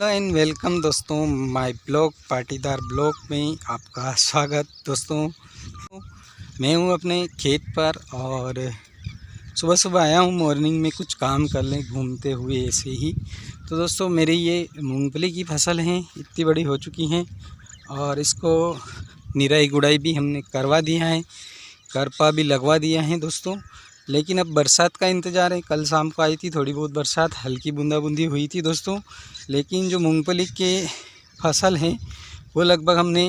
Hello and welcome दोस्तों, my blog Patidar blog में आपका स्वागत। दोस्तों, मैं हूं अपने खेत पर और सुबह सुबह आया हूं मॉर्निंग में कुछ काम कर लें घूमते हुए ऐसे ही। तो दोस्तों, मेरी ये मूंगफली की फसल हैं, इतनी बड़ी हो चुकी हैं और इसको निराई गुड़ाई भी हमने करवा दिया है, करपा भी लगवा दिया है दोस्तों। लेकिन अब बरसात का इंतज़ार है। कल शाम को आई थी थोड़ी बहुत बरसात, हल्की बूंदाबूंदी हुई थी दोस्तों। लेकिन जो मूंगफली के फसल हैं वो लगभग हमने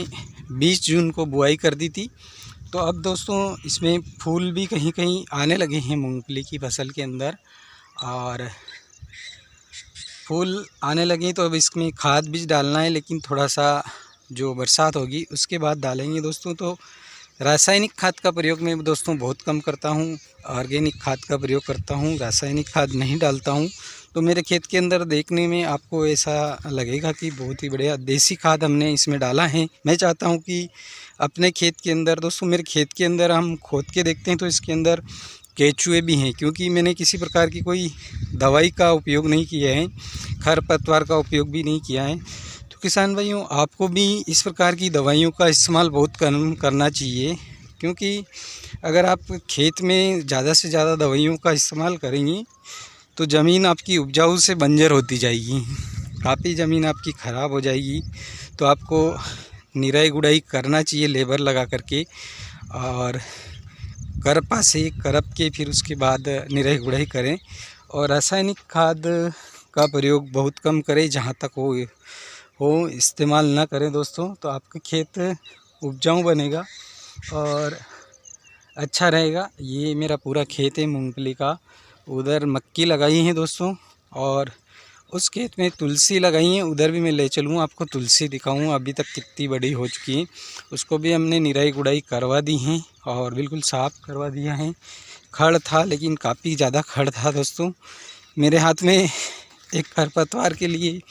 20 जून को बुआई कर दी थी। तो अब दोस्तों इसमें फूल भी कहीं कहीं आने लगे हैं मूंगफली की फसल के अंदर, और फूल आने लगे तो अब इसमें खाद बीज डालना है, लेकिन थोड़ा सा जो बरसात होगी उसके बाद डालेंगे दोस्तों। तो रासायनिक खाद का प्रयोग मैं दोस्तों बहुत कम करता हूँ, ऑर्गेनिक खाद का प्रयोग करता हूँ, रासायनिक खाद नहीं डालता हूँ। तो मेरे खेत के अंदर देखने में आपको ऐसा लगेगा कि बहुत ही बढ़िया देसी खाद हमने इसमें डाला है। मैं चाहता हूँ कि अपने खेत के अंदर दोस्तों, मेरे खेत के अंदर हम खोद के देखते हैं तो इसके अंदर केचुए भी हैं, क्योंकि मैंने किसी प्रकार की कोई दवाई का उपयोग नहीं किया है, खरपतवार का उपयोग भी नहीं किया है। तो किसान भाइयों, आपको भी इस प्रकार की दवाइयों का इस्तेमाल बहुत कम करना चाहिए, क्योंकि अगर आप खेत में ज़्यादा से ज़्यादा दवाइयों का इस्तेमाल करेंगी तो ज़मीन आपकी उपजाऊ से बंजर होती जाएगी, काफ़ी ज़मीन आपकी ख़राब हो जाएगी। तो आपको निराई गुड़ाई करना चाहिए लेबर लगा करके, और करपा से करप के फिर उसके बाद निराई गुड़ाई करें। और रासायनिक खाद का प्रयोग बहुत कम करें, जहाँ तक हो इस्तेमाल ना करें दोस्तों। तो आपका खेत उपजाऊ बनेगा और अच्छा रहेगा। ये मेरा पूरा खेत है मूंगफली का। उधर मक्की लगाई है दोस्तों, और उस खेत में तुलसी लगाई है, उधर भी मैं ले चलूँ आपको तुलसी दिखाऊँ अभी तक कितनी बड़ी हो चुकी है। उसको भी हमने निराई गुड़ाई करवा दी हैं और बिल्कुल साफ़ करवा दिया है। खड़ था, लेकिन काफ़ी ज़्यादा खड़ था दोस्तों। मेरे हाथ में एक खरपतवार के लिए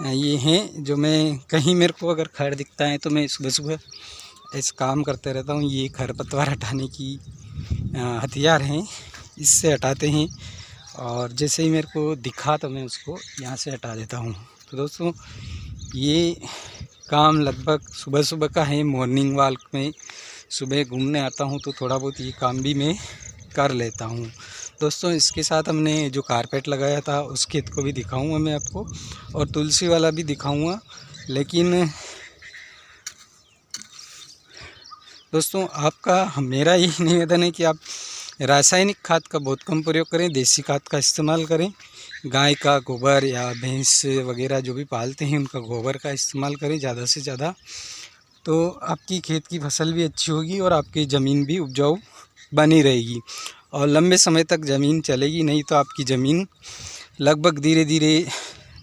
ये हैं, जो मैं कहीं मेरे को अगर खड़ दिखता है तो मैं सुबह सुबह ऐसे काम करते रहता हूँ। ये खरपतवार हटाने की हथियार हैं, इससे हटाते हैं, और जैसे ही मेरे को दिखा तो मैं उसको यहाँ से हटा देता हूँ। तो दोस्तों, ये काम लगभग सुबह सुबह का है। मॉर्निंग वॉक में सुबह घूमने आता हूँ तो थोड़ा बहुत ये काम भी मैं कर लेता हूँ दोस्तों। इसके साथ हमने जो कारपेट लगाया था उस खेत को भी दिखाऊंगा मैं आपको, और तुलसी वाला भी दिखाऊंगा। लेकिन दोस्तों, आपका मेरा यही निवेदन है कि आप रासायनिक खाद का बहुत कम प्रयोग करें, देसी खाद का इस्तेमाल करें। गाय का गोबर या भैंस वगैरह जो भी पालते हैं उनका गोबर का इस्तेमाल करें ज़्यादा से ज़्यादा। तो आपकी खेत की फसल भी अच्छी होगी और आपकी ज़मीन भी उपजाऊ बनी रहेगी और लंबे समय तक ज़मीन चलेगी। नहीं तो आपकी ज़मीन लगभग धीरे धीरे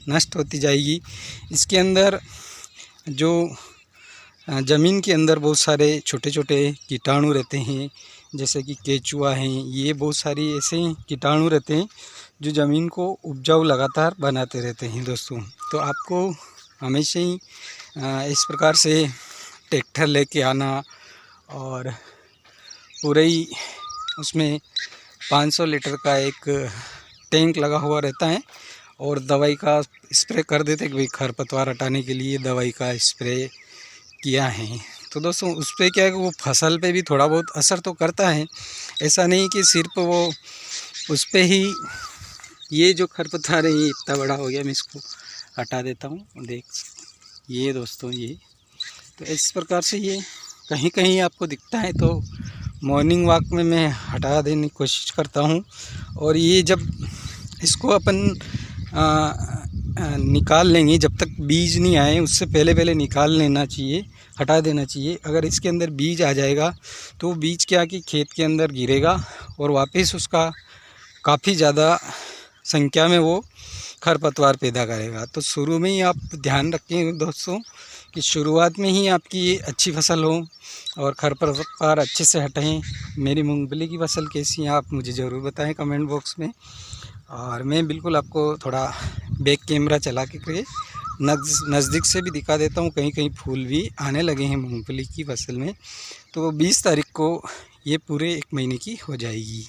नष्ट होती जाएगी। इसके अंदर जो ज़मीन के अंदर बहुत सारे छोटे छोटे कीटाणु रहते हैं, जैसे कि केचुआ हैं, ये बहुत सारी ऐसे कीटाणु रहते हैं जो ज़मीन को उपजाऊ लगातार बनाते रहते हैं दोस्तों। तो आपको हमेशा ही इस प्रकार से ट्रैक्टर लेके आना, और पूरे ही उसमें 500 लीटर का एक टैंक लगा हुआ रहता है, और दवाई का स्प्रे कर देते कि भाई खरपतवार हटाने के लिए दवाई का स्प्रे किया है। तो दोस्तों, उस पर क्या है कि वो फसल पे भी थोड़ा बहुत असर तो करता है। ऐसा नहीं कि सिर्फ वो उस पर ही। ये जो खरपतवार है ये इतना बड़ा हो गया, मैं इसको हटा देता हूँ। देख ये दोस्तों, ये तो इस प्रकार से ये कहीं कहीं आपको दिखता है, तो मॉर्निंग वॉक में मैं हटा देने की कोशिश करता हूँ। और ये जब इसको अपन निकाल लेंगे, जब तक बीज नहीं आए उससे पहले पहले निकाल लेना चाहिए, हटा देना चाहिए। अगर इसके अंदर बीज आ जाएगा तो बीज क्या कि खेत के अंदर गिरेगा और वापस उसका काफ़ी ज़्यादा संख्या में वो खरपतवार पैदा करेगा। तो शुरू में ही आप ध्यान रखें दोस्तों कि शुरुआत में ही आपकी अच्छी फसल हो और खरपतवार अच्छे से हटें। मेरी मूंगफली की फसल कैसी है आप मुझे ज़रूर बताएं कमेंट बॉक्स में। और मैं बिल्कुल आपको थोड़ा बैक कैमरा चला के नज़दीक से भी दिखा देता हूँ। कहीं कहीं फूल भी आने लगे हैं मूंगफली की फसल में। तो 20 तारीख को ये पूरे 1 महीने की हो जाएगी।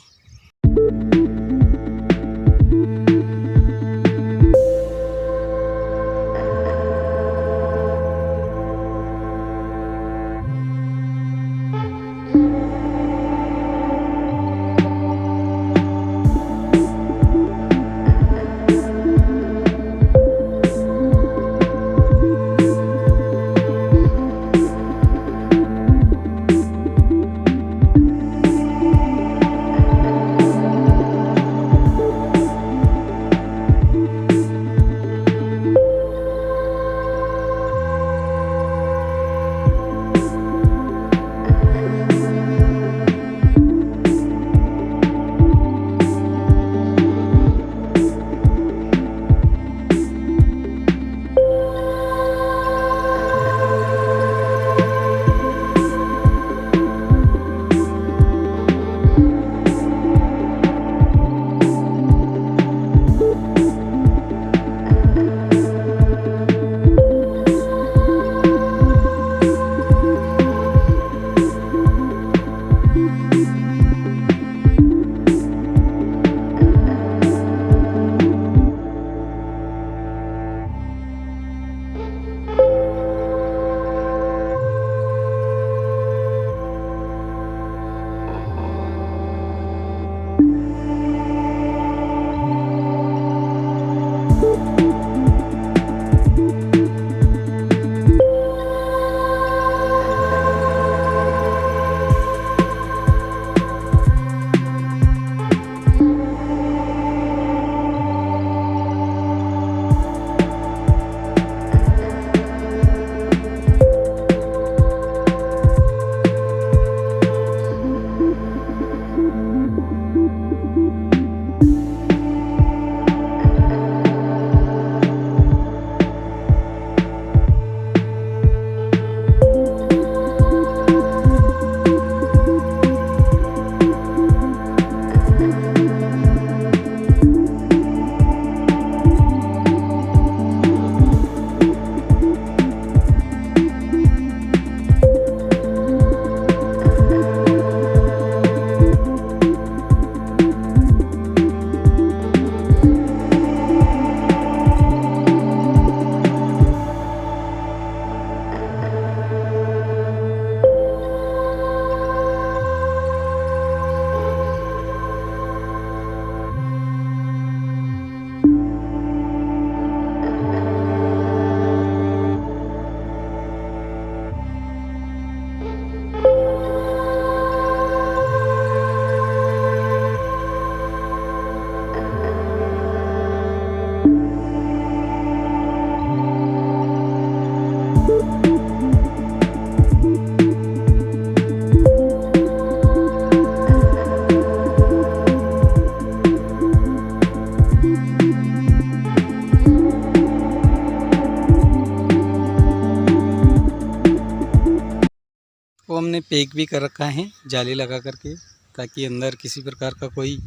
हमने पैक भी कर रखा है जाली लगा करके, ताकि अंदर किसी प्रकार का कोई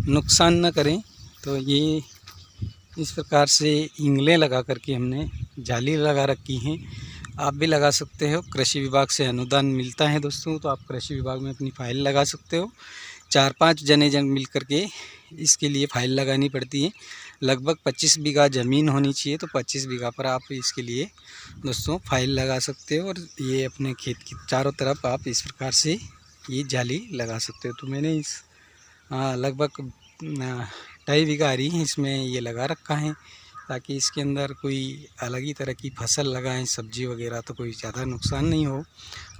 नुकसान न करें। तो ये इस प्रकार से इंगलें लगा करके हमने जाली लगा रखी हैं। आप भी लगा सकते हो, कृषि विभाग से अनुदान मिलता है दोस्तों, तो आप कृषि विभाग में अपनी फाइल लगा सकते हो। 4-5 जन मिल करके इसके लिए फाइल लगानी पड़ती है। लगभग 25 बीघा ज़मीन होनी चाहिए, तो 25 बीघा पर आप इसके लिए दोस्तों फाइल लगा सकते हो। और ये अपने खेत की चारों तरफ आप इस प्रकार से ये जाली लगा सकते हो। तो मैंने इस लगभग 2.5 बीघा हरी है इसमें ये लगा रखा है, ताकि इसके अंदर कोई अलग ही तरह की फसल लगाएं, सब्जी वगैरह, तो कोई ज़्यादा नुकसान नहीं हो।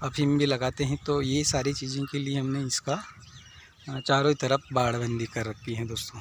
अफीम भी लगाते हैं, तो ये सारी चीज़ों के लिए हमने इसका चारों तरफ बाड़बंदी कर रखी है दोस्तों।